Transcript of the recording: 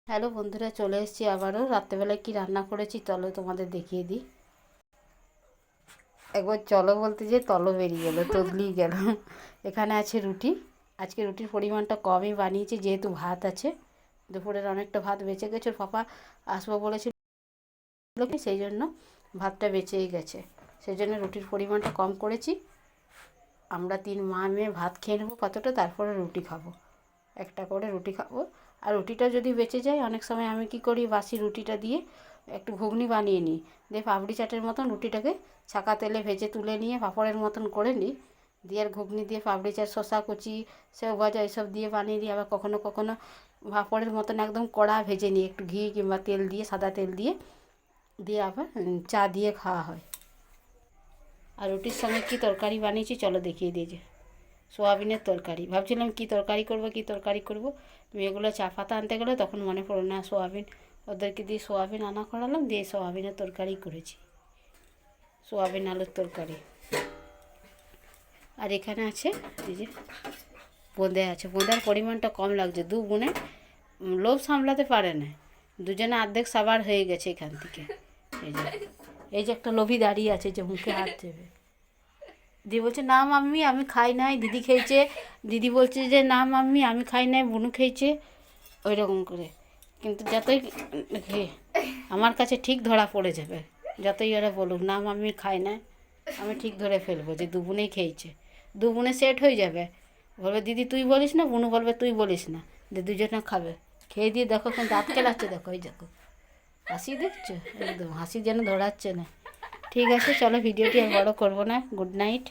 Hello বন্ধুরা, চলে এসেছি আবারও। রাত্রেবেলায় কি রান্না করেছি চলো তোমাদের দেখিয়ে দিই। একবার চলো বলতে যে তলো বেরিয়ে গেলো, তদলিয়ে গেল। এখানে আছে রুটি। আজকে রুটির পরিমাণটা কমই বানিয়েছি যেহেতু ভাত আছে। দুপুরের অনেকটা ভাত বেঁচে গেছে, ওর পাপা আসবো বলেছিল কি, সেই জন্য ভাতটা বেঁচেই গেছে, সেই জন্য রুটির পরিমাণটা কম করেছি। আমরা 3 মা মেয়ে ভাত খেয়ে নেবো কতটা, তারপরে রুটি খাবো, একটা করে রুটি খাবো। আর রুটিটা যদি বেঁচে যায়, অনেক সময় আমি কি করি, বাসি রুটিটা দিয়ে একটু ঘুগনি বানিয়ে নিই, দিয়ে পাপড়ি চাটের মতন রুটিটাকে ছাকা তেলে ভেজে তুলে নিয়ে পাঁপড়ের মতন করে নিই, দিয়ে আর ঘুগনি দিয়ে পাপড়ি চাট, শসা কুচি, সেও ভাজা এসব দিয়ে বানিয়ে দিই। আবার কখনো কখনো পাঁপড়ের মতন একদম কড়া ভেজে নিই, একটু ঘি কিংবা তেল দিয়ে, সাদা তেল দিয়ে দিয়ে আবার চা দিয়ে খাওয়া হয়। আর রুটির সঙ্গে কী তরকারি বানিয়েছি চলো দেখিয়ে দিয়েছি। সোয়াবিনের তরকারি। ভাবছিলাম কী তরকারি করব। মেয়েগুলো চা পাতা আনতে গেলো, তখন মনে পড়লো না সোয়াবিন, ওদেরকে দিয়ে সোয়াবিন আনা করালাম, দিয়ে সোয়াবিনের তরকারি করেছি, সোয়াবিন আলুর তরকারি। আর এখানে আছে এই যে বোঁদে আছে। বোঁদার পরিমাণটা কম লাগছে, 2 বোনে লোভ সামলাতে পারে না, দুজনে অর্ধেক সাবার হয়ে গেছে এখান থেকে। এই যে একটা লোভী দাঁড়িয়ে আছে, যে মুখে হাত দেবে, দিয়ে বলছে না মাম্মি আমি খাই নাই, দিদি খেয়েছে। দিদি বলছে যে না মাম্মি আমি খাই নাই, বুনু খেয়েছে, ওই রকম করে। কিন্তু যতই আমার কাছে ঠিক ধরা পড়ে যাবে, যতই ওরা বলুক না মাম্মি খাই না, আমি ঠিক ধরে ফেলবো যে 2 বোনেই খেয়েছে। 2 বোনে সেট হয়ে যাবে, বলবে দিদি তুই বলিস না, বুনু বলবে তুই বলিস না, যে দুজনে খাবে। খেয়ে দিয়ে দেখো কিন্তু দাঁত কেলাচ্ছে, দেখো এই দেখো হাসি দেখছো, একদম হাসি যেন ধরাচ্ছে না। ঠিক আছে চলো, ভিডিওটি আর বড় করবো না। Good night.